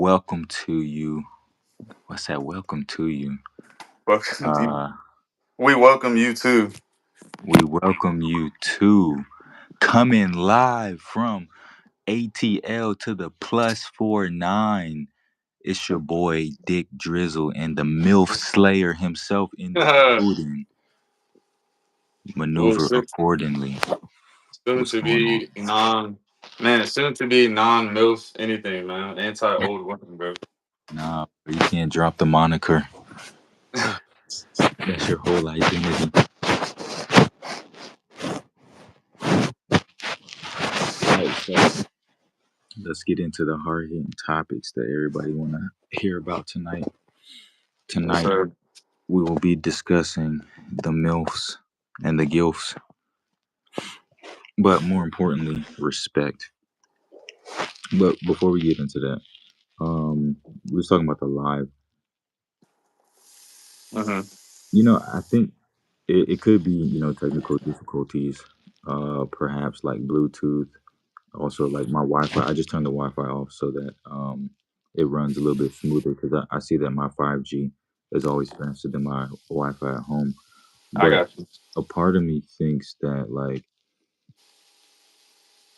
welcome to you. What's that? Welcome to you. Welcome to Uh, We welcome you too. we welcome you to coming live from ATL to the +49. It's your boy Dick Drizzle and the MILF Slayer himself in the building. Well, Maneuver accordingly. soon What's to going on? be soon to be non-MILF anything, man. Anti-old woman, bro. Nah, you can't drop the moniker. That's your whole identity. Right, so let's get into the hard hitting topics that everybody wanna hear about tonight. Yes, Tonight sir. we will be discussing the MILFs and the GILFs, but more importantly, respect. But before we get into that, we was talking about the live. Mm-hmm. I think it could be, technical difficulties, perhaps like Bluetooth. Also, like my Wi-Fi, I just turned the Wi-Fi off so that it runs a little bit smoother because I see that my 5G is always faster than my Wi-Fi at home. I But got you. a part of me thinks that like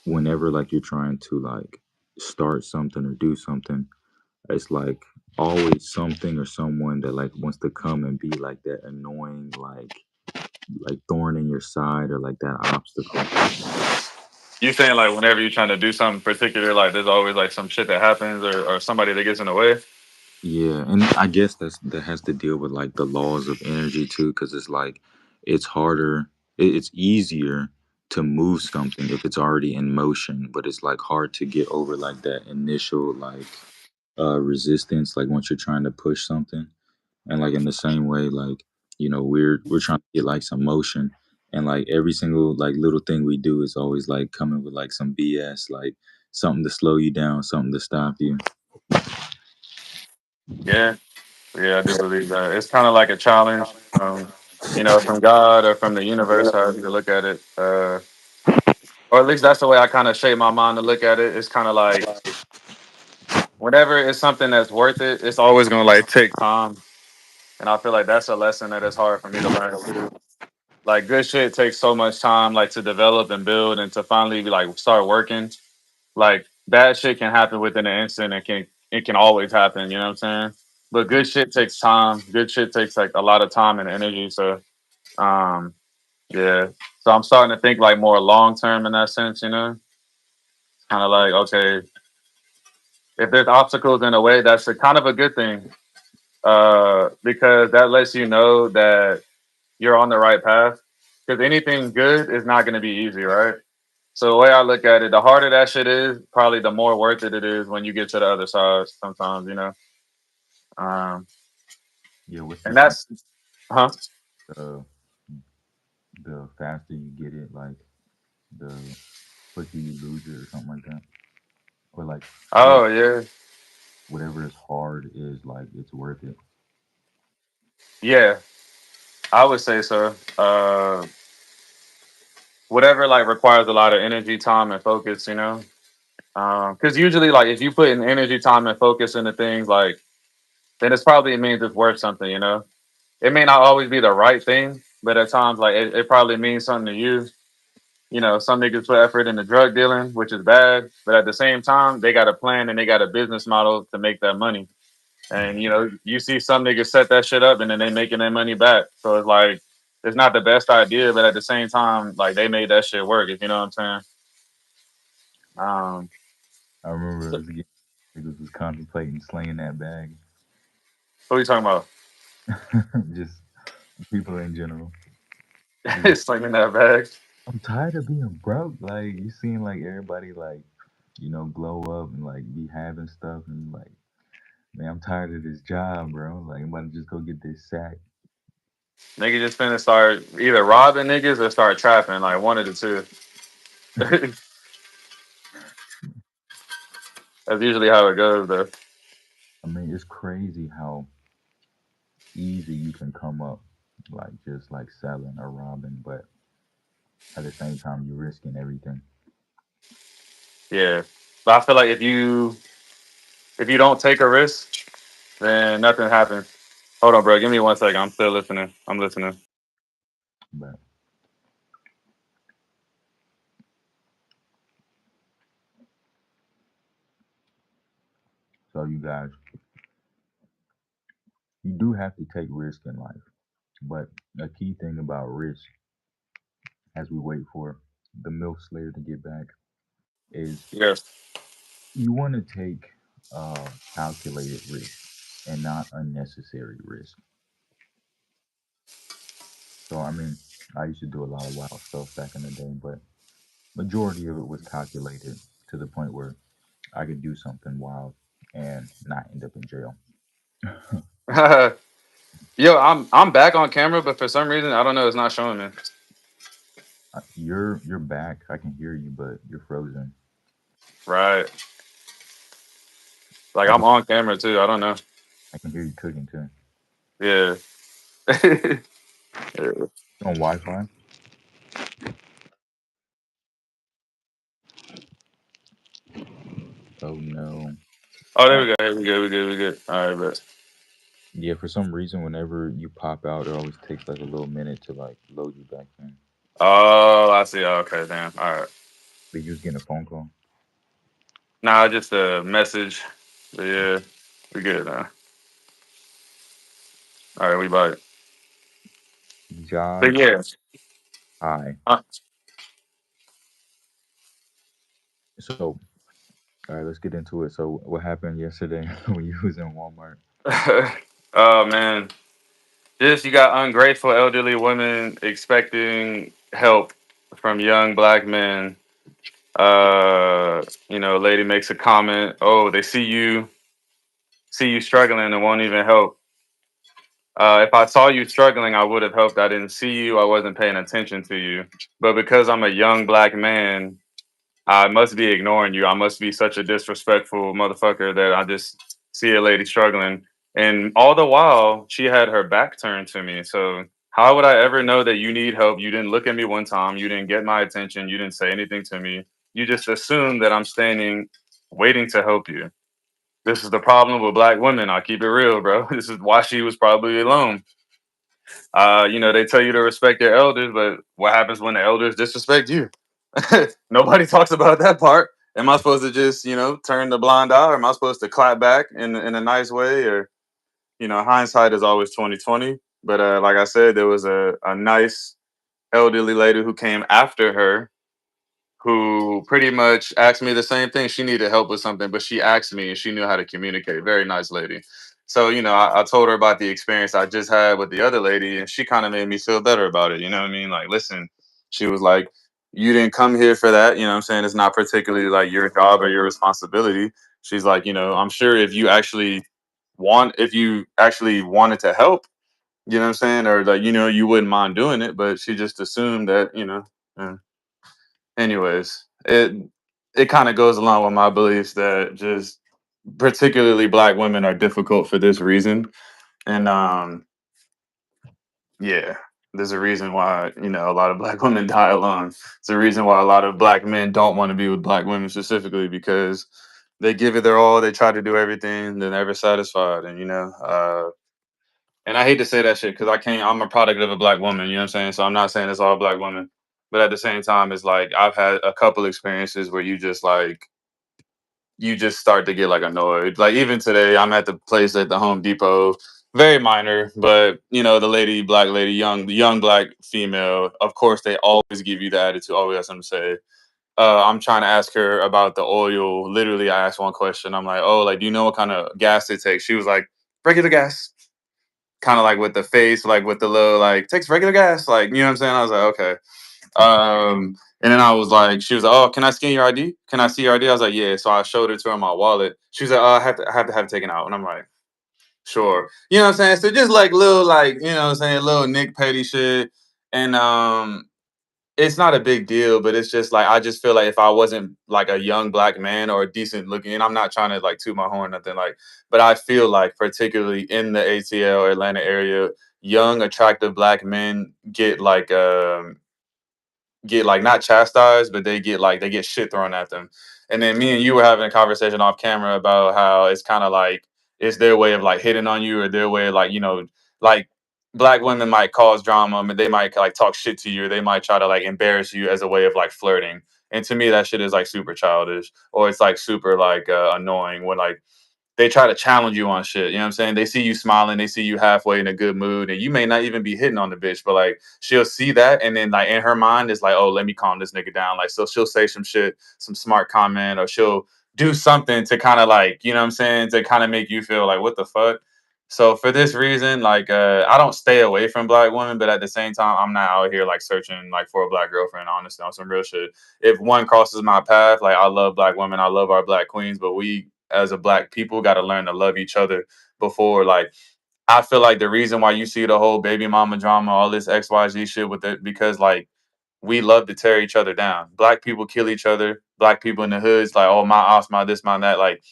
whenever like you're trying to like start something or do something, it's like always something or someone that like wants to come and be like that annoying like thorn in your side or like that obstacle. You saying like whenever you're trying to do something particular, like there's always like some shit that happens or somebody that gets in the way. Yeah, and I guess that has to deal with like the laws of energy too, because it's like it's harder, it's easier to move something if it's already in motion, but it's like hard to get over like that initial like resistance, like once you're trying to push something, and like in the same way, like we're trying to get like some motion, and like every single like little thing we do is always like coming with like some BS, like something to slow you down, something to stop you. Yeah, yeah, I do believe that. It's kind of like a challenge, from God or from the universe, however you look at it. Or at least that's the way I kind of shape my mind to look at it. It's kind of like whenever it's something that's worth it, it's always gonna like take time. And I feel like that's a lesson that is hard for me to learn too. Like good shit takes so much time, like to develop and build and to finally be like start working. Like bad shit can happen within an instant and it can always happen, you know what I'm saying? But good shit takes time. Good shit takes like a lot of time and energy. So um yeah. So I'm starting to think like more long term in that sense, you know? Kind of like, okay, if there's obstacles in a way, that's a kind of a good thing. Because that lets you know that you're on the right path. Because anything good is not going to be easy, right? So the way I look at it, the harder that shit is, probably the more worth it it is when you get to the other side. Sometimes, um, Yeah, what's the and saying? that's, huh? Uh, the faster you get it, like the quicker you lose it, or something like that. Or like Oh yeah, whatever is hard is like it's worth it. yeah. I would say so. Whatever like requires a lot of energy, time, and focus. Because usually, like if you put in energy, time, and focus into things, like then it means it's worth something. It may not always be the right thing, but at times, like it probably means something to you. Some niggas put effort into drug dealing, which is bad, but at the same time, they got a plan and they got a business model to make that money. And you see some niggas set that shit up and then they making their money back. So it's like it's not the best idea, but at the same time, like they made that shit work. If you know what I'm saying. Um, I remember so, as a kid, niggas was contemplating slinging that bag. what are you talking about? Just people in general. It's like, Slinging that bag. I'm tired of being broke. Like you seeing like everybody like, glow up and like be having stuff and like, man, I'm tired of this job, bro. Like I'm about to just go get this sack. Niggas just finna start either robbing niggas or start trapping, like one of the two. That's usually how it goes, though. I mean, it's crazy how easy you can come up like just like selling or robbing, but at the same time you're risking everything. Yeah, but I feel like if you don't take a risk, then nothing happens. Hold on, bro. Give me 1 second. I'm still listening. I'm listening. But so you guys, you do have to take risk in life. But a key thing about risk, as we wait for the MILF Slayer to get back, is Yes. you want to take calculated risk and not unnecessary risk. So I mean, I used to do a lot of wild stuff back in the day, but majority of it was calculated to the point where I could do something wild and not end up in jail. Yo, I'm back on camera, but for some reason I don't know, it's not showing me. You're back. I can hear you, but you're frozen. Right. Like I I'm can on camera too. I don't know. I can hear you cooking too. Yeah. Yeah. You on Wi-Fi? Oh no. Oh, All there we right. go. Here we go. We good. We good. All right, but Yeah, for some reason, whenever you pop out, it always takes like a little minute to like load you back in. oh, I see. Okay, damn. All right. But you was getting a phone call. Nah, just a message. But yeah, we good now. All right, we bye. But Jai, yeah. hi. Uh, So, all right, let's get into it. So, what happened yesterday when you was in Walmart? oh man, just you got ungrateful elderly women expecting help from young black men. Lady makes a comment. Oh, they see you struggling and won't even help. If I saw you struggling, I would have helped. I didn't see you. I wasn't paying attention to you. But because I'm a young black man, I must be ignoring you. I must be such a disrespectful motherfucker that I just see a lady struggling. And all the while, she had her back turned to me. So how would I ever know that you need help? You didn't look at me one time. You didn't get my attention. You didn't say anything to me. You just assume that I'm standing waiting to help you. This is the problem with black women. I keep it real, bro. This is why she was probably alone. They tell you to respect their elders, but what happens when the elders disrespect you? Nobody talks about that part. Am I supposed to just, turn the blind eye, or am I supposed to clap back in a nice way? Or, hindsight is always 2020. But like I said, there was a nice elderly lady who came after her who pretty much asked me the same thing. She needed help with something, but she asked me and she knew how to communicate. Very nice lady. So, I told her about the experience I just had with the other lady, and she kind of made me feel better about it. You know what I mean? Like, listen, she was like, you didn't come here for that. You know what I'm saying? It's not particularly like your job or your responsibility. She's like, I'm sure if you actually wanted to help, you know what I'm saying? Or like, you wouldn't mind doing it, but she just assumed that, uh, anyways, it kind of goes along with my beliefs that just particularly black women are difficult for this reason. And yeah, there's a reason why, a lot of black women die alone. It's a reason why a lot of black men don't want to be with black women specifically, because they give it their all, they try to do everything, they're never satisfied. And and I hate to say that shit because I'm a product of a black woman, you know what I'm saying? So I'm not saying it's all black women. But at the same time, it's like I've had a couple experiences where you just start to get like annoyed. Like even today, I'm at the place at the Home Depot, very minor, but the lady, black lady, young black female. Of course, they always give you the attitude. Always have something to say. I'm trying to ask her about the oil. Literally, I asked one question. I'm like, "Oh, like, do you know what kind of gas it takes?" She was like, "Regular gas." Kind of like with the face, like with the little, like, takes regular gas, like, you know what I'm saying? I was like, okay. And then I was like, she was like, "Oh, can I scan your ID? Can I see your ID?" I was like, "Yeah." So I showed it to her in my wallet. She was like, "Oh, I have to have it taken out." And I'm like, "Sure." You know what I'm saying? So just like little, like, you know what I'm saying, little Nick Petty shit. And it's not a big deal, but it's just like I just feel like if I wasn't like a young black man or a decent looking, and I'm not trying to like toot my horn or nothing, like, but I feel like particularly in the ATL or Atlanta area, young attractive black men get like not chastised, but they get shit thrown at them. And then me and you were having a conversation off camera about how it's kind of like it's their way of like hitting on you, or their way of like, like black women might cause drama, but they might like talk shit to you, or they might try to like embarrass you as a way of like flirting. And to me, that shit is like super childish, or it's like super like annoying when like they try to challenge you on shit. You know what I'm saying? They see you smiling, they see you halfway in a good mood, and you may not even be hitting on the bitch, but like she'll see that, and then like in her mind it's like, oh, let me calm this nigga down. Like, so she'll say some shit, some smart comment, or she'll do something to kind of like, you know what I'm saying, to kind of make you feel like, what the fuck? So for this reason, like I don't stay away from black women, but at the same time, I'm not out here like searching like for a black girlfriend, honestly, on some real shit. If one crosses my path, like I love black women, I love our black queens, but we as a black people got to learn to love each other before like I feel like the reason why you see the whole baby mama drama, all this XYZ shit with it, because like we love to tear each other down. Black people kill each other. Black people in the hoods, like, oh, my ops, my this, my that. Like,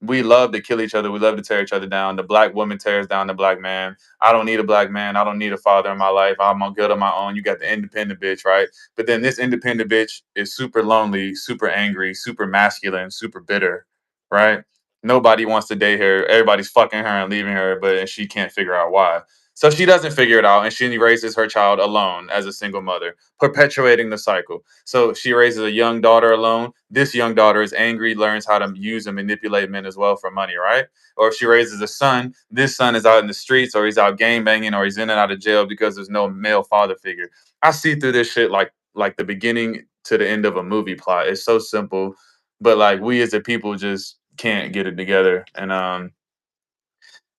we love to kill each other. We love to tear each other down. The black woman tears down the black man. I don't need a black man. I don't need a father in my life. I'm good on my own. You got the independent bitch, right? But then this independent bitch is super lonely, super angry, super masculine, super bitter, right? Nobody wants to date her. Everybody's fucking her and leaving her, but she can't figure out why. So she doesn't figure it out, and she raises her child alone as a single mother, perpetuating the cycle. So she raises a young daughter alone. This young daughter is angry, learns how to use and manipulate men as well for money, right? Or if she raises a son, this son is out in the streets, or he's out gang banging, or he's in and out of jail because there's no male father figure. I see through this shit like the beginning to the end of a movie plot. It's so simple, but like we as a people just can't get it together. And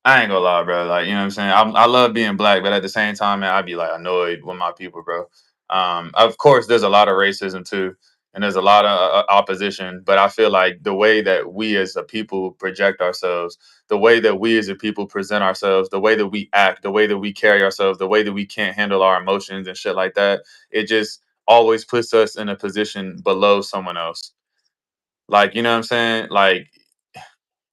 I ain't gonna lie, bro. Like, you know what I'm saying? I love being black, but at the same time, man, I'd be like annoyed with my people, bro. Of course, there's a lot of racism too, and there's a lot of opposition. But I feel like the way that we as a people project ourselves, the way that we as a people present ourselves, the way that we act, the way that we carry ourselves, the way that we can't handle our emotions and shit like that, it just always puts us in a position below someone else. Like, you know what I'm saying? Like,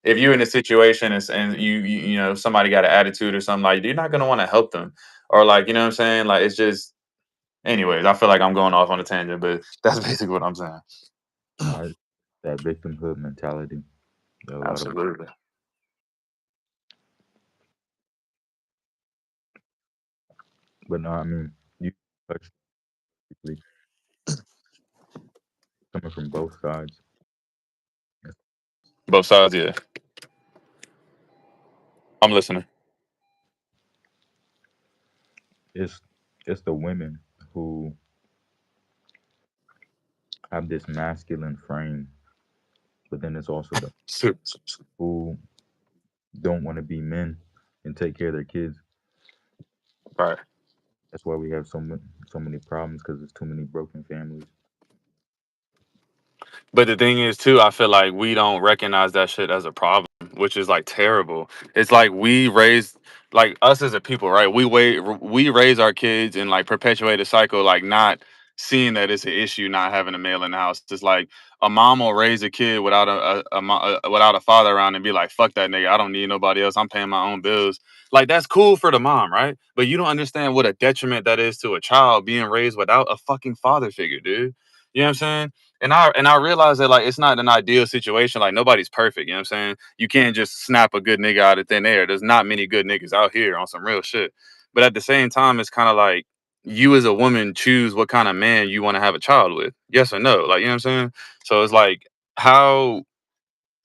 if you're in a situation and you know somebody got an attitude or something, like you're not gonna want to help them, or like, you know what I'm saying, like it's just, anyways, I feel like I'm going off on a tangent, but that's basically what I'm saying. Nah, that victimhood mentality. That a lot of, Absolutely. but no, I mean, you touched basically coming from both sides. It's, Both sides, yeah. I'm listening. it's it's the women who have this masculine frame, but then it's also the who don't want to be men and take care of their kids. Right. That's why we have so many problems because there's too many broken families. But the thing is, too, I feel like we don't recognize that shit as a problem, which is like terrible. It's like we raise, like us as a people, right? We raise our kids and like perpetuate a cycle, like not seeing that it's an issue not having a male in the house. It's like a mom will raise a kid without without a father around and be like, "Fuck that nigga, I don't need nobody else. I'm paying my own bills." Like that's cool for the mom, right? But you don't understand what a detriment that is to a child being raised without a fucking father figure, dude. You know what I'm saying? And I realize that like it's not an ideal situation. Like nobody's perfect. You know what I'm saying? You can't just snap a good nigga out of thin air. There's not many good niggas out here on some real shit. But at the same time, it's kind of like you as a woman choose what kind of man you want to have a child with. Yes or no? Like, you know what I'm saying? So it's like how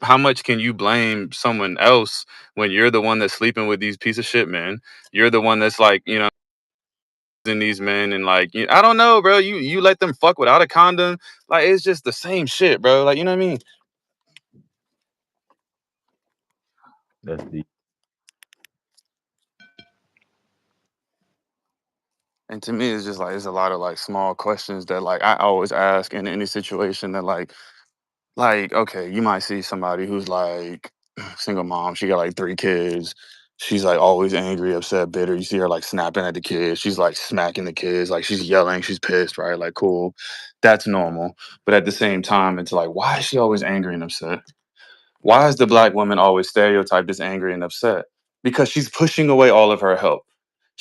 how much can you blame someone else when you're the one that's sleeping with these piece of shit men? You're the one that's like, in these men, and like, I don't know, bro. You let them fuck without a condom. Like it's just the same shit, bro. Like, you know what I mean? That's the And to me, it's just like it's a lot of like small questions that like I always ask in any situation that like okay, you might see somebody who's like single mom. She got like three kids. She's like always angry, upset, bitter. You see her like snapping at the kids. She's like smacking the kids. Like she's yelling. She's pissed, right? Like cool, that's normal. But at the same time, it's like why is she always angry and upset? Why is the black woman always stereotyped as angry and upset? Because she's pushing away all of her help.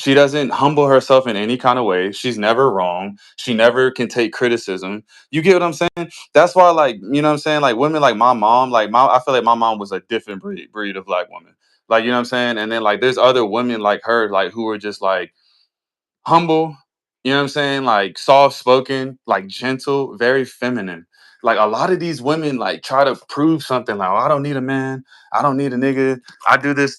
She doesn't humble herself in any kind of way. She's never wrong. She never can take criticism. You get what I'm saying? That's why, like, you know what I'm saying? Like women like my mom, I feel like my mom was a different breed of black woman. Like, you know what I'm saying? And then like there's other women like her, like who are just like humble, you know what I'm saying? Like soft spoken, like gentle, very feminine. Like a lot of these women like try to prove something like, oh, I don't need a man, I don't need a nigga, I do this.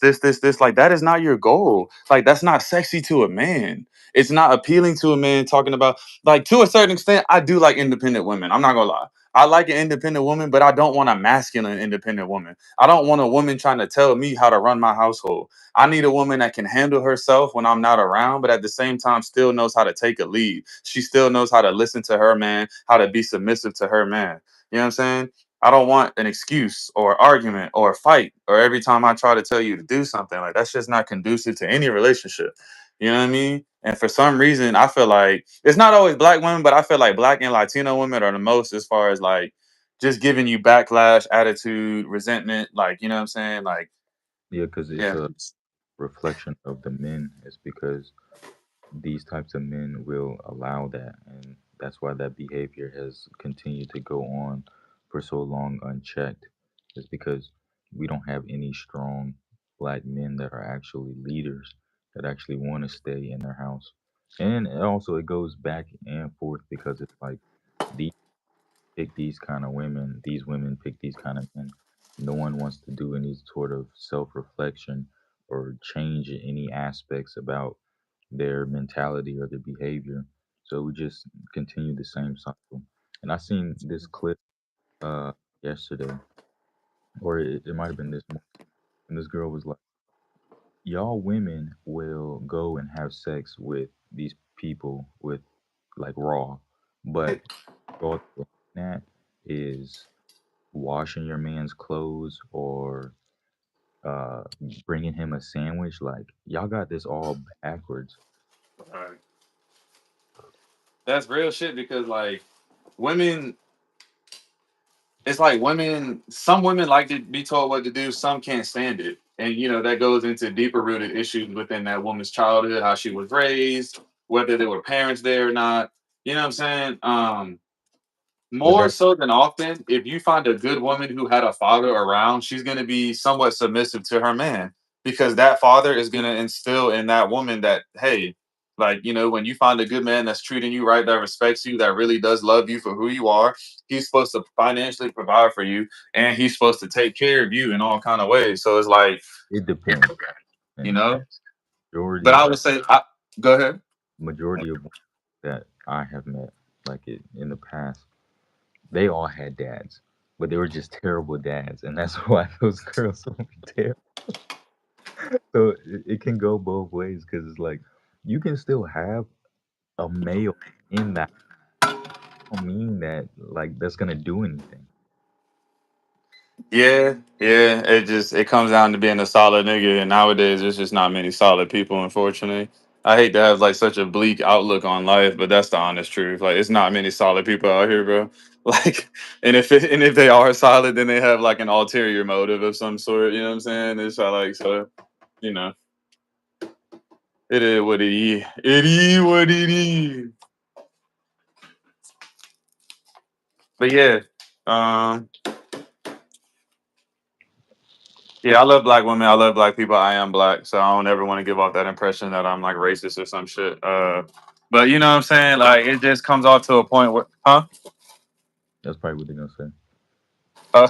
Like that is not your goal. Like that's not sexy to a man. It's not appealing to a man talking about like to a certain extent, I do like independent women. I'm not gonna lie. I like an independent woman, but I don't want a masculine independent woman. I don't want a woman trying to tell me how to run my household. I need a woman that can handle herself when I'm not around, but at the same time still knows how to take a lead. She still knows how to listen to her man, how to be submissive to her man. You know what I'm saying? I don't want an excuse or argument or a fight or every time I try to tell you to do something. Like that's just not conducive to any relationship. You know what I mean? And for some reason, I feel like it's not always black women, but I feel like black and Latino women are the most as far as like just giving you backlash, attitude, resentment. Like, you know what I'm saying? Like, Yeah, because it's yeah. a reflection of the men. It's because these types of men will allow that, and that's why that behavior has continued to go on for so long unchecked. It's because we don't have any strong black men that are actually leaders that actually want to stay in their house. And also it goes back and forth because it's like these pick these kind of women, these women pick these kind of men. No one wants to do any sort of self-reflection or change any aspects about their mentality or their behavior. So we just continue the same cycle. And I seen this clip uh yesterday, or it might have been this morning, and this girl was like, "Y'all women will go and have sex with these people with like raw, but all you're looking at is washing your man's clothes or uh bringing him a sandwich. Like y'all got this all backwards." Right. That's real shit because like women, it's like women. Some women like to be told what to do. Some can't stand it, and you know that goes into deeper rooted issues within that woman's childhood, how she was raised, whether there were parents there or not. You know what I'm saying? But More that so than often, if you find a good woman who had a father around, she's going to be somewhat submissive to her man because that father is going to instill in that woman that, hey, like, you know, when you find a good man that's treating you right, that respects you, that really does love you for who you are, he's supposed to financially provide for you and he's supposed to take care of you in all kind of ways. So it's like, it depends. you And know, but majority I would say, go ahead. majority of that I have met, like it in the past, they all had dads, but they were just terrible dads, and that's why those girls will be terrible. So it can go both ways because it's like you can still have a male in that. Don't mean that like that's gonna do anything. Yeah, yeah. It comes down to being a solid nigga, and nowadays there's just not many solid people. Unfortunately, I hate to have like such a bleak outlook on life, but that's the honest truth. Like, it's not many solid people out here, bro. Like, and if they are solid, then they have like an ulterior motive of some sort. You know what I'm saying? It's like so, you know, it is what it is. It is what it is. But yeah, um, yeah, I love black women. I love black people. I am black, so I don't ever want to give off that impression that I'm like racist or some shit. But you know what I'm saying? Like it just comes off to a point where, huh? That's probably what they're gonna say. Uh,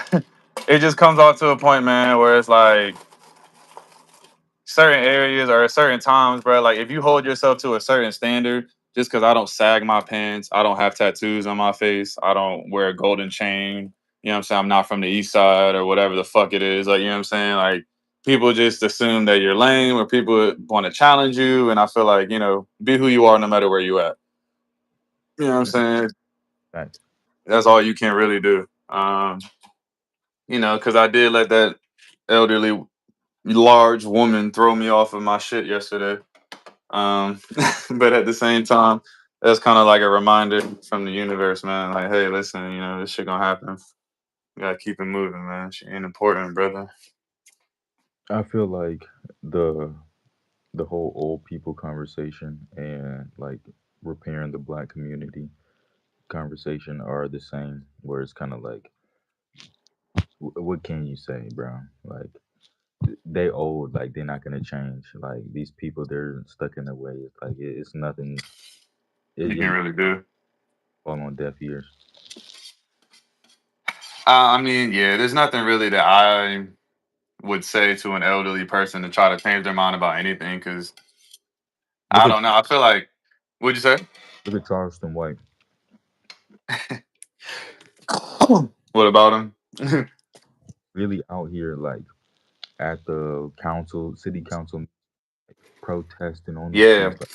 it just comes off to a point, man, where it's like certain areas or at certain times, bro. Like if you hold yourself to a certain standard, just because I don't sag my pants, I don't have tattoos on my face, I don't wear a golden chain. You know what I'm saying? I'm not from the east side or whatever the fuck it is. Like, you know what I'm saying? Like people just assume that you're lame or people want to challenge you. And I feel like, you know, be who you are no matter where you at. You know what I'm That's saying? facts. That's all you can really do. You know, because I did let that elderly large woman throw me off of my shit yesterday. Um, but at the same time, that's kind of like a reminder from the universe, man. Like, hey, listen, you know, this shit gonna happen. You gotta keep it moving, man. She ain't important, brother. I feel like the the whole old people conversation and like repairing the black community conversation are the same. Where it's kind of like, what can you say, bro? Like they old, like they're not gonna change. Like these people, they're stuck in their ways. Like it's nothing. You can It really do. fall on deaf ears. I mean, yeah, there's nothing really that I would say to an elderly person to try to change their mind about anything because Look I at don't know. I feel like, what'd you say? look at Charleston White. What about him? Really out here, like at the council, city council, protesting on the Yeah, streets, like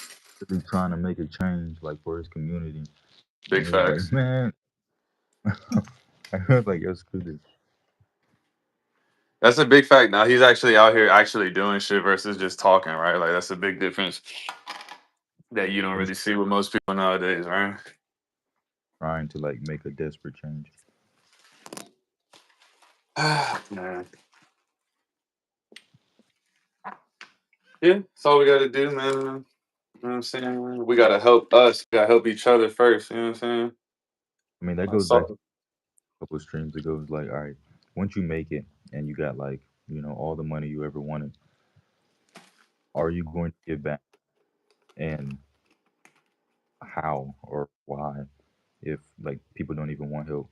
really trying to make a change, like for his community. big And it's like, facts. man, I was like, yo, screw this. That's a big fact. Now he's actually out here actually doing shit versus just talking, right? Like that's a big difference that you don't He's really see with most people nowadays, right? trying to like make a desperate change. Man. Yeah, that's all we gotta do, man. You know what I'm saying? We gotta help us. We gotta help each other first. You know what I'm saying? I mean, that goes back to So, a couple of streams ago. It's like, all right, once you make it and you got like, all the money you ever wanted, are you going to give back? And how or why? If like people don't even want help.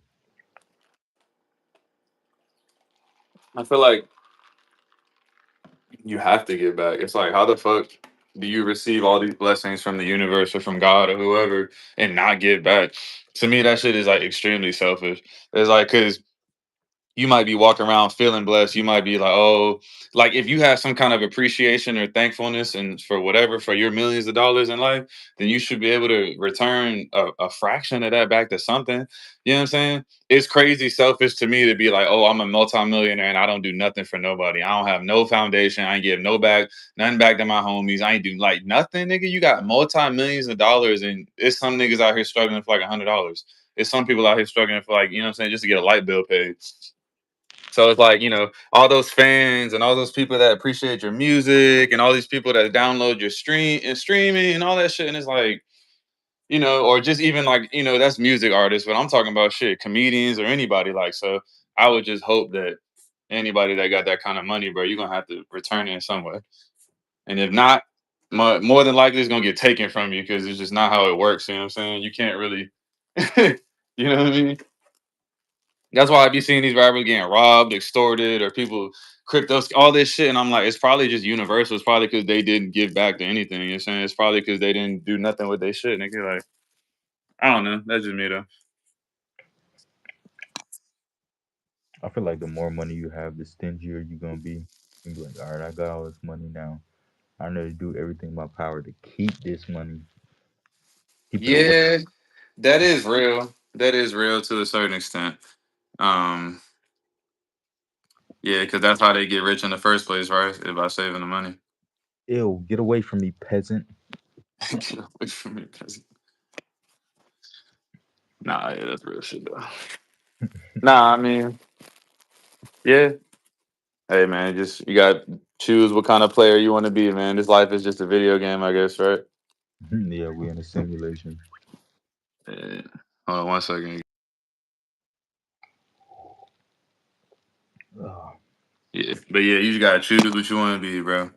I feel like you have to give back. It's like, how the fuck do you receive all these blessings from the universe or from God or whoever and not give back? To me, that shit is like extremely selfish. It's like, cause you might be walking around feeling blessed. You might be like, oh, like if you have some kind of appreciation or thankfulness and for whatever, for your millions of dollars in life, then you should be able to return a fraction of that back to something. You know what I'm saying? It's crazy selfish to me to be like, oh, I'm a multimillionaire and I don't do nothing for nobody. I don't have no foundation. I ain't give no back, nothing back to my homies. I ain't do like nothing, nigga. You got multi-millions of dollars and it's some niggas out here struggling for like $100. It's some people out here struggling for like, you know what I'm saying, just to get a light bill paid. So it's like, all those fans and all those people that appreciate your music and all these people that download your streaming and all that shit. And it's like, or just even like, that's music artists, but I'm talking about shit, comedians or anybody like, so I would just hope that anybody that got that kind of money, bro, you're gonna have to return it in some way. And if not, more than likely it's gonna get taken from you because it's just not how it works. You know what I'm saying? You can't really, you know what I mean? That's why I be seeing these rappers getting robbed, extorted, or people crypto, all this shit. And I'm like, it's probably just universal. It's probably because they didn't give back to anything. You know what I'm saying? It's probably because they didn't do nothing with their shit. Nigga, like, I don't know. That's just me though. I feel like the more money you have, the stingier you're gonna be. You be like, all right, I got all this money now. I know to do everything in my power to keep this money, keep it away. Yeah, that is real. That is real to a certain extent. Um, yeah, because that's how they get rich in the first place, right? Is by saving the money. Ew, get away from me, peasant. Get away from me, peasant. Nah, yeah, that's real shit though. Nah, I mean, yeah. Hey man, just you got choose what kind of player you want to be, man. This life is just a video game, I guess, right? Yeah, we in a simulation. Yeah. Hold on one second. Ugh. Yeah, but yeah, you just gotta choose what you want to be, bro.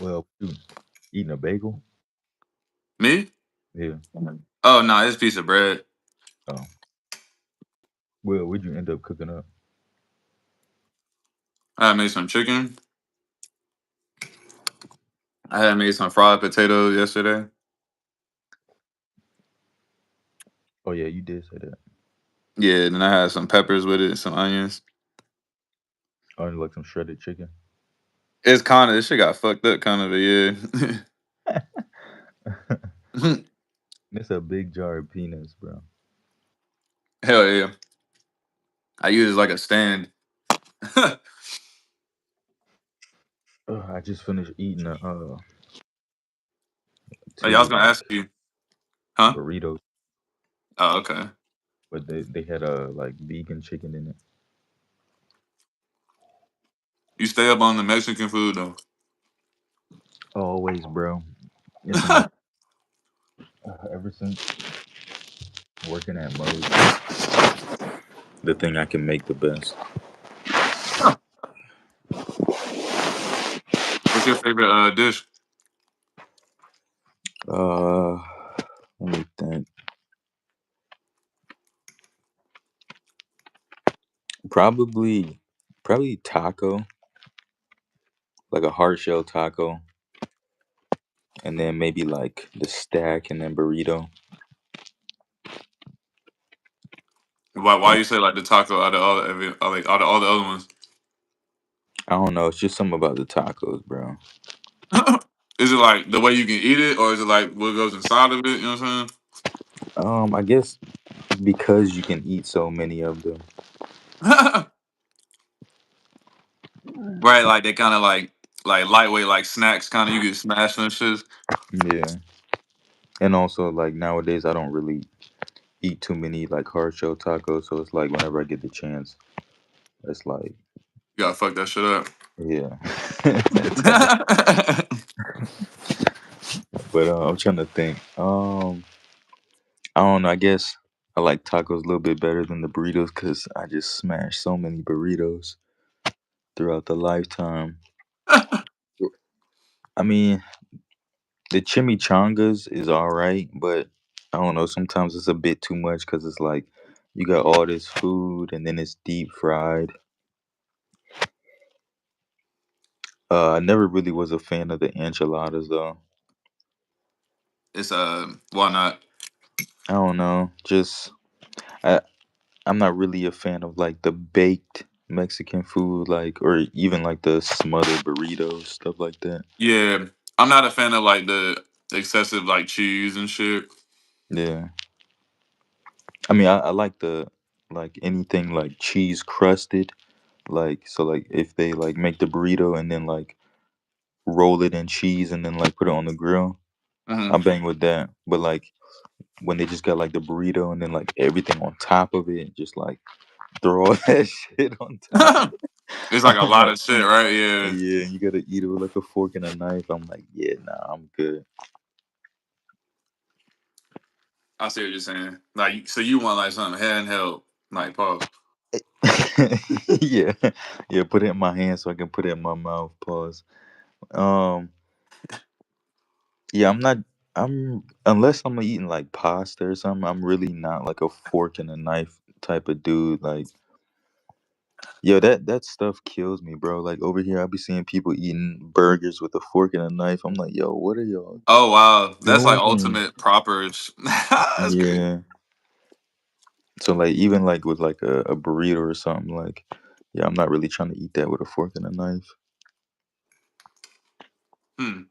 Well, shoot, eating a bagel. Me? Yeah. Oh no, it's a piece of bread. Oh, well, what'd you end up cooking up? I had made some chicken. I had made some fried potatoes yesterday. Oh yeah, you did say that. Yeah, then I had some peppers with it, some onions. Oh, you like some shredded chicken. It's kind of this shit got fucked up, kind of, but yeah. It's a big jar of peanuts, bro. Hell yeah, I use it as like a stand. Oh I just finished eating yeah, I two was gonna like ask you, huh? burritos. Oh okay. but they had like vegan chicken in it. You stay up on the Mexican food though. Always, bro. It's my ever since working at Moe's, the thing I can make the best. What's your favorite dish? Uh, let me think. Probably, probably taco, like a hard shell taco, and then maybe like the stack and then burrito. Why you say like the taco out of like out of all the other ones? I don't know. It's just something about the tacos, bro. Is it like the way you can eat it, or is it like what goes inside of it? You know what I'm I guess because you can eat so many of them. saying? Right, like they kind of like lightweight, like snacks, kind of you get smashed and shit. Yeah, and also like nowadays I don't really eat too many like hard shell tacos, so it's like whenever I get the chance, it's like You gotta fuck that shit up. yeah, type of. But I'm trying to think. I don't know. I guess I like tacos a little bit better than the burritos because I just smashed so many burritos throughout the lifetime. I mean, the chimichangas is all right, but I don't know. Sometimes it's a bit too much because it's like you got all this food and then it's deep fried. I never really was a fan of the enchiladas though. It's why not? I don't know. Just I I'm not really a fan of like the baked Mexican food, like or even like the smothered burritos, stuff like that. Yeah, I'm not a fan of like the excessive like cheese and shit. Yeah, I mean I like the like anything like cheese crusted, like so like if they like make the burrito and then like roll it in cheese and then like put it on the grill, Hmm. I'm bang with that. But like when they just got like the burrito and then like everything on top of it, just like throw all that shit on top. It's like a I'm lot like, of shit, right? Yeah, yeah, you gotta eat it with like a fork and a knife. I'm like, yeah, nah, I'm good. I see what you're saying. Like, so you want like something handheld, like pause. Yeah, yeah. Put it in my hand so I can put it in my mouth. Pause. Um, yeah, I'm not. I'm unless I'm eating like pasta or something. I'm really not like a fork and a knife type of dude. Like, yo, that stuff kills me, bro. Like over here, I be seeing people eating burgers with a fork and a knife. I'm like, yo, what are y'all Oh wow, that's like doing? ultimate proper. That's crazy. Yeah. So like even like with like a burrito or something, like yeah, I'm not really trying to eat that with a fork and a knife. Hmm.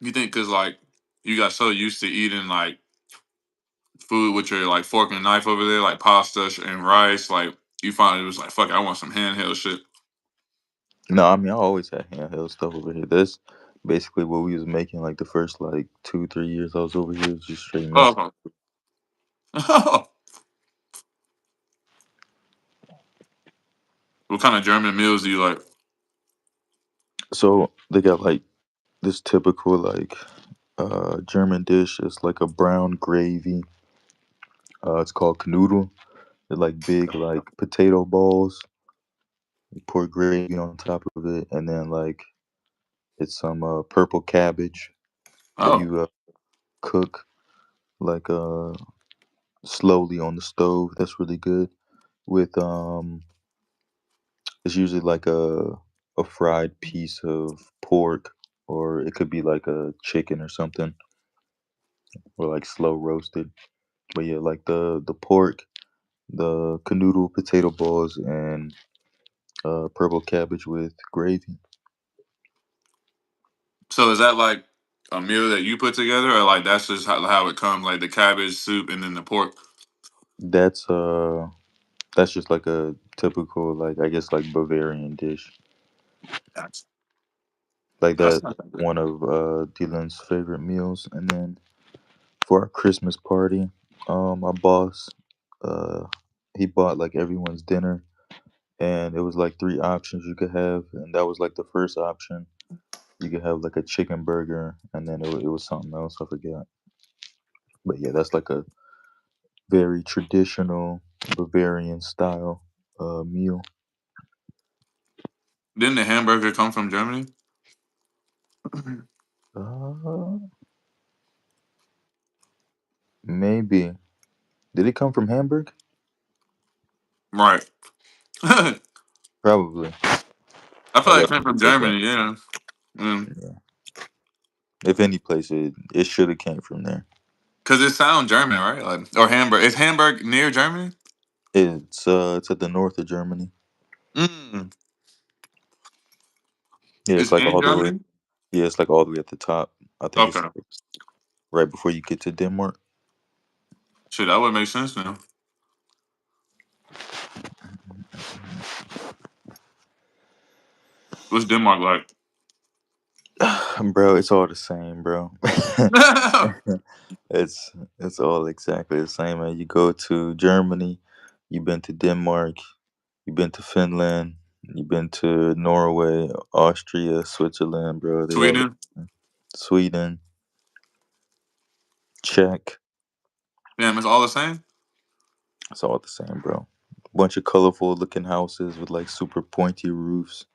You think because like you got so used to eating like food with your like fork and knife over there, like pasta and rice, like you finally was like, fuck, it, I want some handheld shit. No, I mean I always had handheld stuff over here. That's basically what we was making like the first like 2 3 years I was over here. Was just straight Mexican. Oh, what kind of German meals do you like? So they got like this typical like German dish. It's like a brown gravy. It's called canoodle. They're like big like potato balls. You pour gravy on top of it, and then like it's some purple cabbage that Oh, you cook like slowly on the stove. That's really good. With it's usually like a fried piece of pork, or it could be like a chicken or something, or like slow roasted. But yeah, like the pork, the canoodle potato balls, and purple cabbage with gravy. so is that like a meal that you put together, or like that's just how it comes, like the cabbage soup and then the pork? That's that's just like a typical like I guess like Bavarian dish. That's Like that's that not that good. one of Dylan's favorite meals, and then for our Christmas party. My boss, uh, he bought like everyone's dinner, and it was like three options you could have, and that was like the first option. You could have like a chicken burger, and then it was something else I forgot. But yeah, that's like a very traditional Bavarian style meal. Didn't the hamburger come from Germany? Uh, maybe. Did it come from Hamburg? Right. I Probably. feel I'd like it have came to from look that up. Germany. Yeah. Mm. Yeah. If any place, it should have came from there. Cause it sounds German, right? Like or Hamburg. Is Hamburg near Germany? It's at the north of Germany. Mm. Yeah, it's It's like in all the way. Germany. Yeah, it's like all the way at the top. I think it's Okay. like right before you get to Denmark. Shit, that would make sense now. What's Denmark like? Bro, it's all the same, bro. it's it's all exactly the same. Man. You go to Germany, you've been to Denmark, you've been to Finland, you've been to Norway, Austria, Switzerland, bro. They all Sweden. Sweden, Czech. Damn, it's all the same. It's all the same, bro. Bunch of colorful looking houses with like super pointy roofs,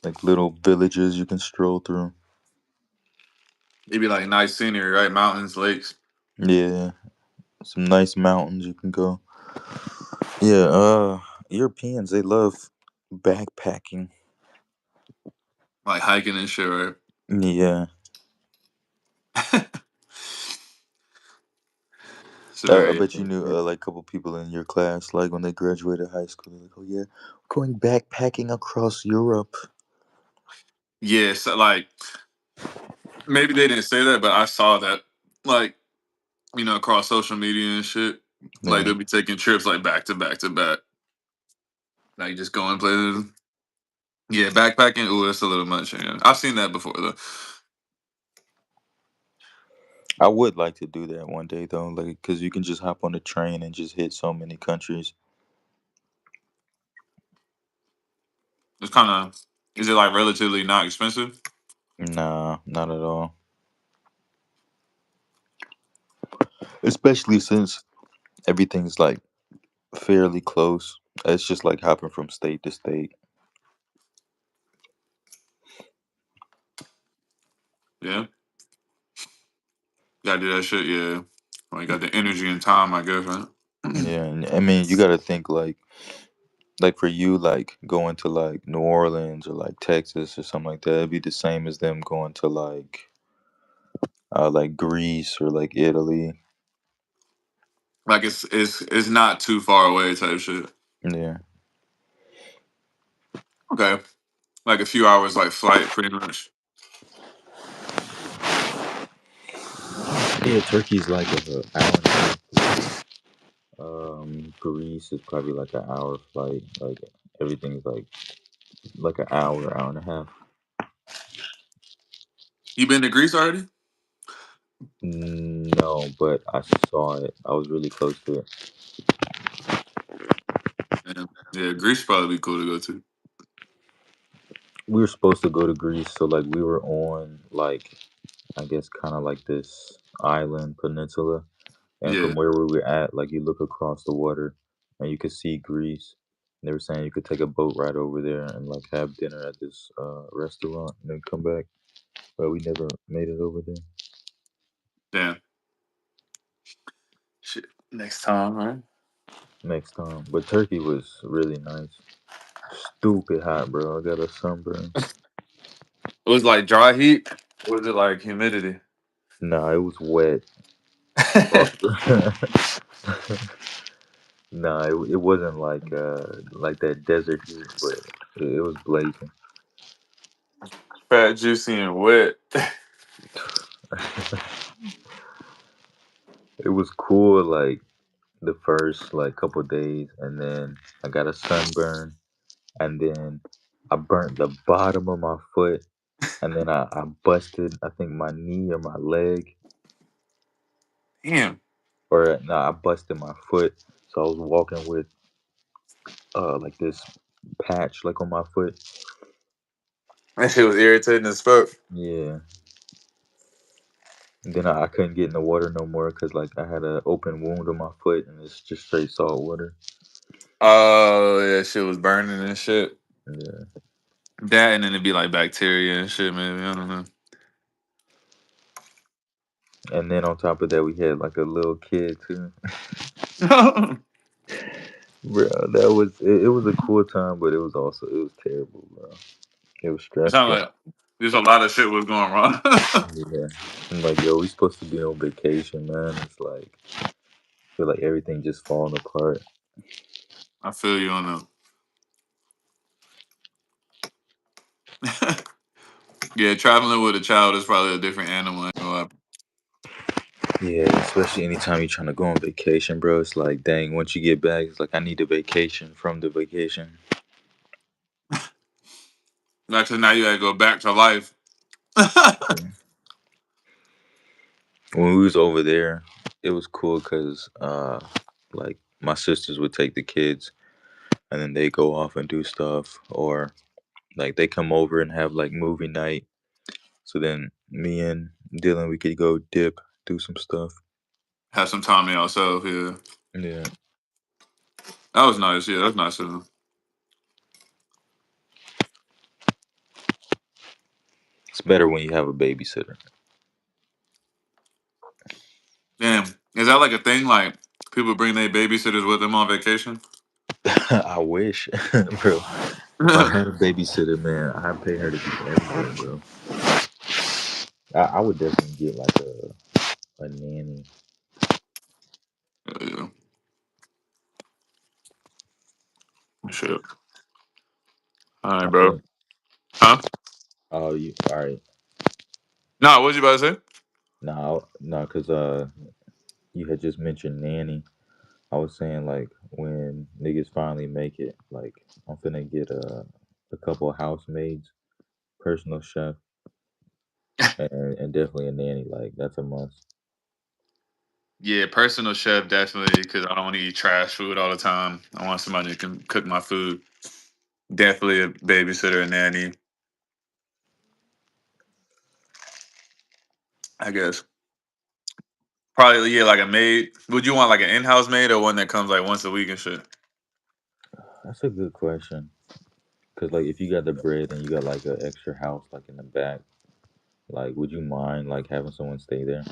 like little villages you can stroll through. It'd be like nice scenery, right? Mountains, lakes, Yeah, some nice mountains you can go. Yeah, Europeans they love backpacking. like hiking and shit, right? Yeah, It's a I very bet you knew like a couple people in your class, like when they graduated high school, they're like, oh yeah, going backpacking across Europe. yeah. So like maybe they didn't say that, but I saw that like across social media and shit. Like Yeah, they'll be taking trips like back to back to back, like just going places. Yeah, backpacking. Ooh, that's a little much. Yeah. I've seen that before though. I would like to do that one day though, like because you can just hop on the train and just hit so many countries. It's kind of. Is it like relatively not expensive? Nah, not at all. Especially since everything's like fairly close. It's just like hopping from state to state. Yeah, gotta do that shit. Yeah, well, you got the energy and time, I guess, right? Yeah, and I mean you got to think like for you like going to like New Orleans or like Texas or something like that. It'd be the same as them going to like Greece or like Italy. Like it's not too far away type shit. Yeah, Okay, like a few hours like flight, pretty much. yeah. Turkey's like a hour and a half. Greece is probably like an hour flight. Like everything's like an hour, hour and a half. You been to Greece already? No, but I saw it. I was really close to it. Yeah, yeah. Greece probably be cool to go to. We were supposed to go to Greece, so like we were on like I guess kind of like this island peninsula, and from Yeah, where we were at, like you look across the water and you could see Greece. And they were saying you could take a boat ride over there and like have dinner at this restaurant and then come back, but we never made it over there. damn. Shit. Next time, right? Next time, but Turkey was really nice. Stupid hot, bro. I got a sunburn. It was like dry heat. Or was it like humidity? Nah, it was wet. Fuck. Nah, it wasn't like that desert heat, but it was blazing. Fat, juicy, and wet. It was cool like the first like couple days, and then I got a sunburn, and then I burnt the bottom of my foot, and then I busted I think my knee or my leg, Damn, Or nah, I busted my foot, so I was walking with like this patch like on my foot. that shit was irritating as fuck. Yeah. And then I couldn't get in the water no more because like I had an open wound on my foot and it's just straight salt water. Oh yeah, shit was burning and shit. Yeah. That and then it'd be like bacteria and shit, maybe I don't And then on top of that, we had like a little kid too. know. Bro, that was it was a cool time, but it was terrible, bro. It was It sounded stressful. like there's a lot of shit was going wrong. Yeah. I'm like, yo, we supposed to be on vacation, man. It's like I feel like everything just falling apart. I feel you on that. Yeah, traveling with a child is probably a different animal. Ain't gonna lie. Yeah, especially anytime you're trying to go on vacation, bro. It's like, dang, once you get back, it's like I need a vacation from the vacation. Actually, now you gotta go back to life. I Yeah. When we was over there, it was cool because like my sisters would take the kids and then they go off and do stuff, or like they come over and have like movie night. So then me and Dylan, we could go dip, do some stuff. Have some time to yourself. Yeah, Yeah, that was nice. Yeah, that's nice of them. it's better when you have a babysitter. Damn, is that like a thing? Like people bring their babysitters with them on vacation? I wish, bro. If I had a babysitter, man, I'd pay her to be everywhere, bro. I would definitely get like a nanny. Yeah, shit. All right, I bro. think. Huh? Oh, you all right? No, what you about to say? No, no, because you had just mentioned nanny. I was saying like when niggas finally make it, like I'm finna get a couple of housemaids, personal chef, and definitely a nanny. Like that's a must. Yeah, personal chef definitely because I don't want to eat trash food all the time. I want somebody who can cook my food. Definitely a babysitter and nanny, I guess. Probably yeah, like a maid. Would you want like an in-house maid or one that comes like once a week and shit? That's a good question. Cause like if you got the bread and you got like an extra house like in the back, like would you mind like having someone stay there?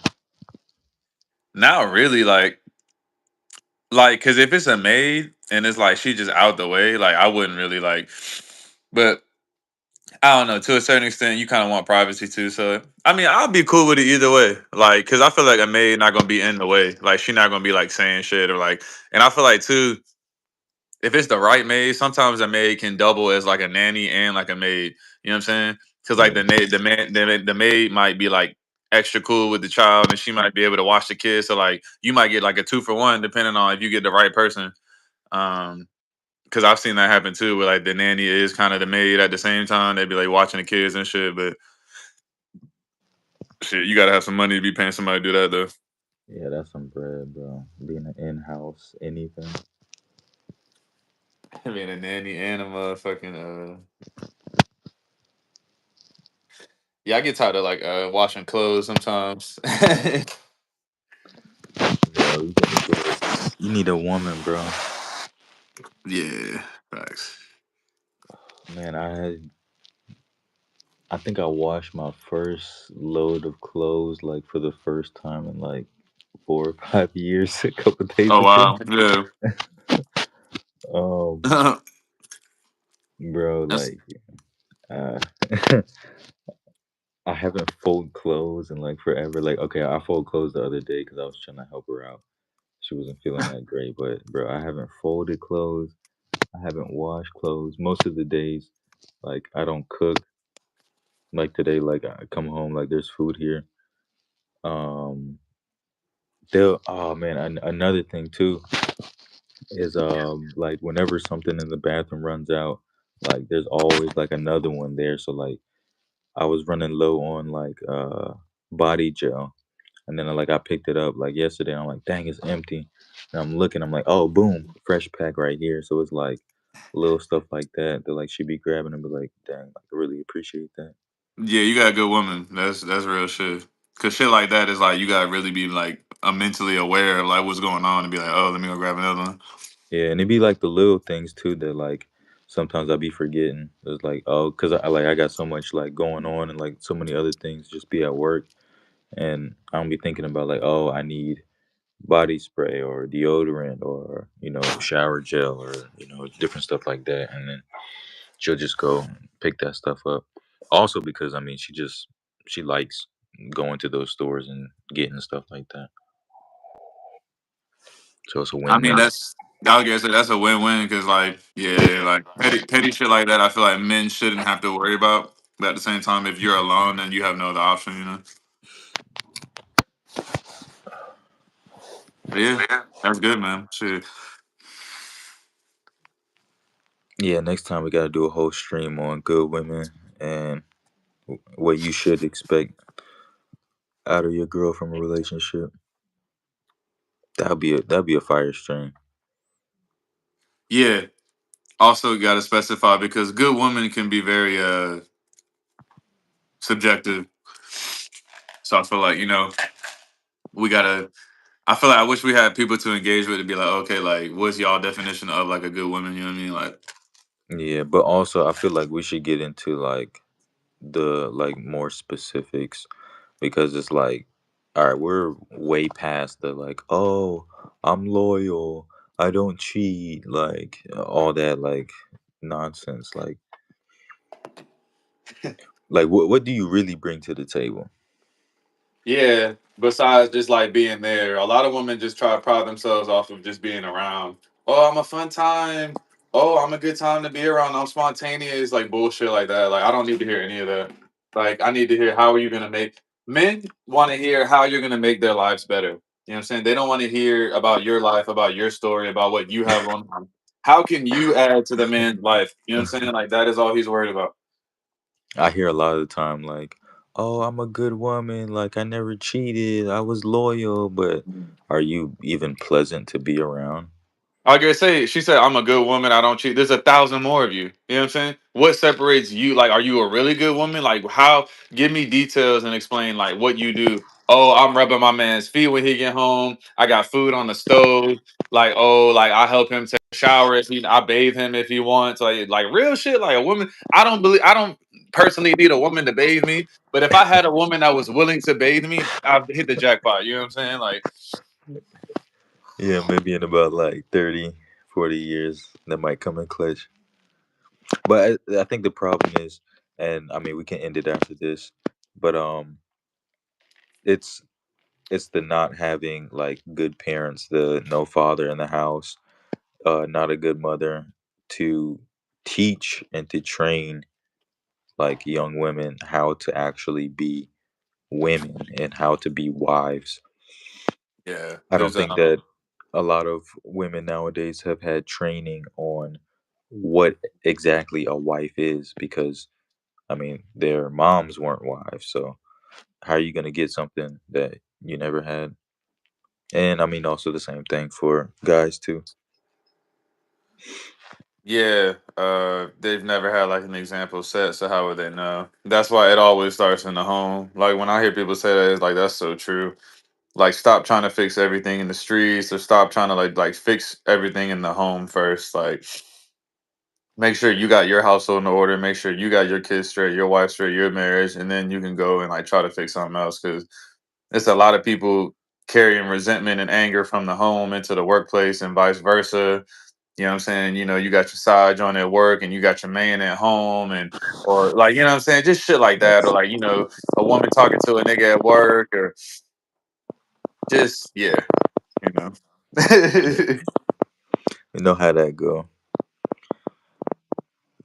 Not really, like because if it's a maid and it's like she just out the way, like I wouldn't really like. But I don't know. To a certain extent, you kind of want privacy too. So I mean, I'll be cool with it either way. Like, cause I feel like a maid not gonna be in the way. Like, she not gonna be like saying shit or like. And I feel like too, if it's the right maid, sometimes a maid can double as like a nanny and like a maid. You know what I'm saying? Because like Yeah, the maid might be like extra cool with the child, and she might be able to watch the kids. So like you might get like a 2 for 1 depending on if you get the right person. Um, because I've seen that happen too, where like the nanny is kind of the maid at the same time. They'd be like watching the kids and shit, but shit, you gotta have some money to be paying somebody to do that though. yeah, that's some bread, bro. Being an in-house anything. I mean, a nanny and a motherfucking yeah, I get tired of like washing clothes sometimes. Bro, you need a woman, bro. Yeah, facts. Man, I think I washed my first load of clothes like for the first time in like 4 or 5 years a couple days Oh ago. wow, yeah. Um, bro, That's like uh I haven't folded clothes in like forever. Like, okay, I folded clothes the other day because I was trying to help her out. She wasn't feeling that great, but bro, I haven't folded clothes. I haven't washed clothes. Most of the days, like I don't cook. Like today, like I come home, like there's food here. Um, they'll. Oh man, another thing too is like whenever something in the bathroom runs out, like there's always like another one there. So like I was running low on like body gel. And then like I picked it up like yesterday. And I'm like, dang, it's empty. And I'm looking. I'm like, oh, boom, fresh pack right here. So it's like little stuff like that that like she be grabbing and be like, dang, like, I really appreciate that. Yeah, you got a good woman. That's real shit. Cause shit like that is like you gotta really be like mentally aware of like what's going on and be like, oh, let me go grab another one. Yeah, and it be like the little things too that like sometimes I be forgetting. It's like, oh, cause I like I got so much like going on and like so many other things just be at work, and I don't be thinking about like, oh, I need body spray or deodorant or shower gel or different stuff like that, and then she'll just go and pick that stuff up. Also because I mean she likes going to those stores and getting stuff like that, so it's a I mean, win-win. that's I guess that's a win-win because like yeah, like petty shit like that. I feel like men shouldn't have to worry about. But at the same time, if you're alone, then you have no other option, you know. But yeah, that's good, man. Shit. Yeah, next time we gotta do a whole stream on good women and what you should expect out of your girl from a relationship. That'd be a fire stream. Yeah. Also, got to specify because good woman can be very subjective. So I feel like we gotta. I feel like I wish we had people to engage with to be like, okay, like what's y'all definition of like a good woman? You know what I mean? Like, Yeah, but also I feel like we should get into like the like more specifics because it's like, all right, we're way past the like, oh, I'm loyal, I don't cheat, like all that like nonsense. Like what do you really bring to the table? yeah, besides just like being there, a lot of women just try to pride themselves off of just being around. Oh, I'm a fun time. Oh, I'm a good time to be around. I'm spontaneous, like bullshit like that. Like I don't need to hear any of that. Like I need to hear how are you gonna make men want to hear how you're gonna make their lives better. You know what I'm saying? They don't want to hear about your life, about your story, about what you have going on. How can you add to the man's life? You know what I'm saying? Like that is all he's worried about. I hear a lot of the time like, "Oh, I'm a good woman, like I never cheated, I was loyal," but are you even pleasant to be around? I gotta say, she said, I'm a good woman. I don't cheat. There's a thousand more of you. You know what I'm saying? What separates you? Like, are you a really good woman? Like, how? Give me details and explain like what you do. Oh, I'm rubbing my man's feet when he get home. I got food on the stove. Like, oh, like I help him take a shower if he. I bathe him if he wants. Like real shit. Like a woman. I don't believe. I don't personally need a woman to bathe me. But if I had a woman that was willing to bathe me, I'd hit the jackpot. You know what I'm saying? Like, Yeah, maybe in about like 30, 40 years that might come in clutch. But I think the problem is, and I mean we can end it after this, but it's it's the not having like good parents, the no father in the house, not a good mother to teach and to train like young women how to actually be women and how to be wives. yeah, I don't there's think that a lot of women nowadays have had training on what exactly a wife is because I mean their moms weren't wives, so how are you going to get something that you never had? And I mean also the same thing for guys too. Yeah, they've never had like an example set, so how would they know? That's why it always starts in the home. Like when I hear people say that, it's like that's so true. Like stop trying to fix everything in the streets, or stop trying to like fix everything in the home first. Like make sure you got your household in order, make sure you got your kids straight, your wife straight, your marriage, and then you can go and like try to fix something else. Because it's a lot of people carrying resentment and anger from the home into the workplace and vice versa. You know what I'm saying? You got your side joint at work and you got your man at home and or like, you know what I'm saying? Just shit like that. Or like, a woman talking to a nigga at work or just you know. You know how that go.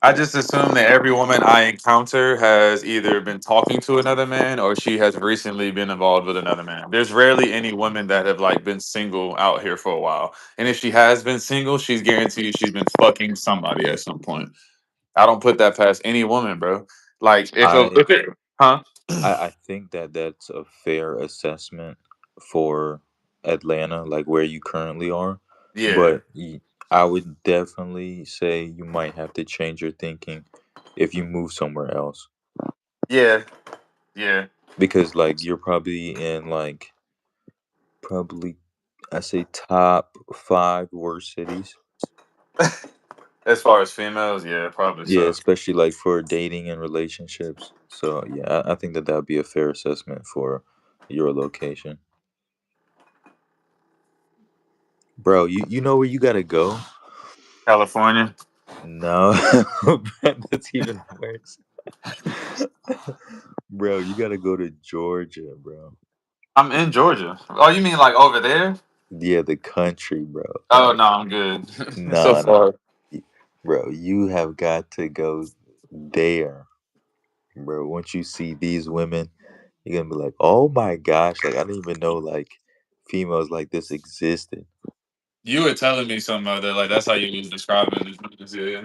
I just assume that every woman I encounter has either been talking to another man or she has recently been involved with another man. There's rarely any women that have like been single out here for a while. And if she has been single, she's guaranteed she's been fucking somebody at some point. I don't put that past any woman, bro. Like I if it, huh? I think that that's a fair assessment. for Atlanta, like where you currently are. Yeah, But I would definitely say you might have to change your thinking if you move somewhere else, yeah, yeah. because like you're probably in like probably I say top 5 worst cities. As far as females, yeah, probably Yeah, so. especially like for dating and relationships. So yeah, I think that that would be a fair assessment for your location, bro. You know where you gotta go? California. No, that's even worse, bro. You gotta go to Georgia, bro. I'm in Georgia. Oh, you mean like over there? Yeah, the country, bro. Oh Like, no, I'm good. It's so nah, nah, far. bro. You have got to go there, bro. Once you see these women, you're gonna be like, oh my gosh, like I didn't even know like females like this existed. You were telling me something about that. Like that's how you was describing this. Yeah.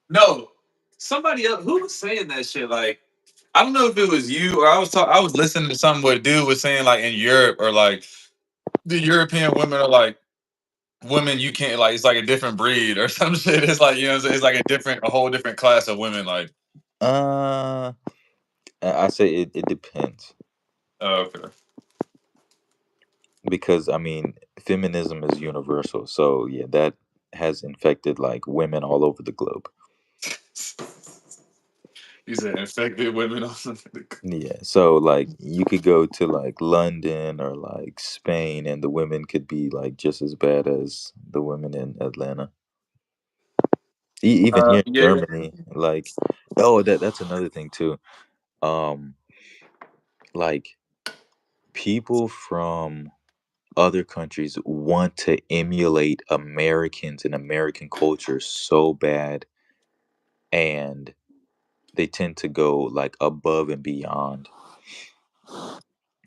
No, somebody else who was saying that shit. Like I don't know if it was you or I was talking. I was listening to something where a dude was saying like in Europe or like the European women are like women you can't like. It's like a different breed or some shit. It's like you know it's like a whole different class of women. Like Uh, I say it depends oh, okay. because I mean feminism is universal, so yeah, that has infected like women all over the globe. You said infected women on something. Yeah, so like you could go to like London or like Spain, and the women could be like just as bad as the women in Atlanta. Even here in Yeah. Germany, like oh that's another thing too. Um, like people from other countries want to emulate Americans and American culture so bad, and they tend to go like above and beyond.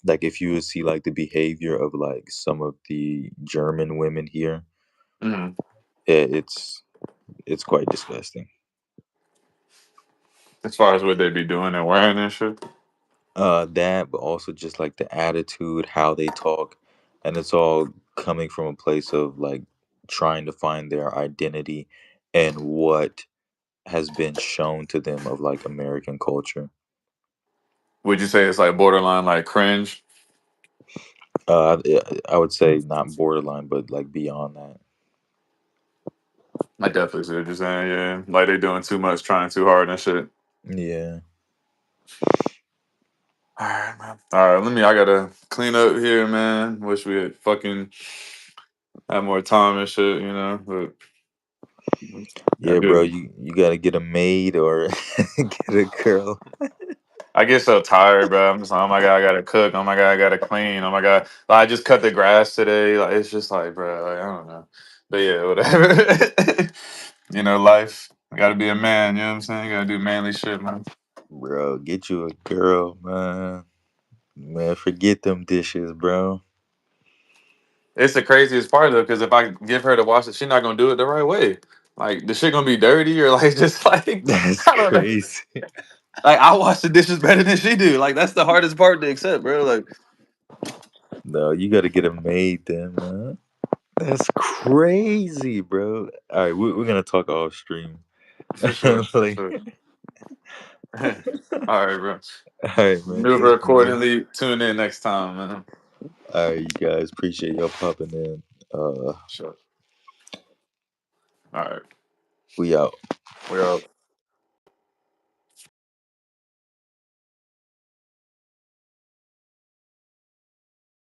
Like if you would see like the behavior of like some of the German women here, Mhm. it's quite disgusting. As far as what they be doing and wearing and shit. That, but also just like the attitude, how they talk, and it's all coming from a place of like trying to find their identity and what has been shown to them of like American culture. Would you say it's like borderline like cringe? I would say not borderline, but like beyond that. I definitely see what you're saying. Yeah, like they doing too much, trying too hard and shit. Yeah, All right, man. All right, let me. I gotta clean up here, man. Wish we had fucking had more time and shit, you know. But I yeah, bro. do. You gotta get a maid or get a girl. I get so tired, bro. I'm just like, oh my god, I gotta cook. Oh my god, I gotta clean. Oh my god, like, I just cut the grass today. Like it's just like, bro, like, I don't know. But yeah, whatever. You know, life. I gotta be a man. You know what I'm saying? You gotta do manly shit, man. Bro, get you a girl, man. Man, forget them dishes, bro. It's the craziest part though, because if I give her to wash it, she's not gonna do it the right way. Like the shit gonna be dirty or like just like That's I don't know. crazy. Like I wash the dishes better than she do. Like that's the hardest part to accept, bro. Like No, you gotta get a maid then, man. That's crazy, bro. All right, we're gonna talk off stream. for sure, for Like, sure. All right, bro. all right, man. Maneuver Thank you, man. accordingly. Tune in next time, man. All right, you guys. Appreciate y'all popping in. Sure. All right. We out. We are.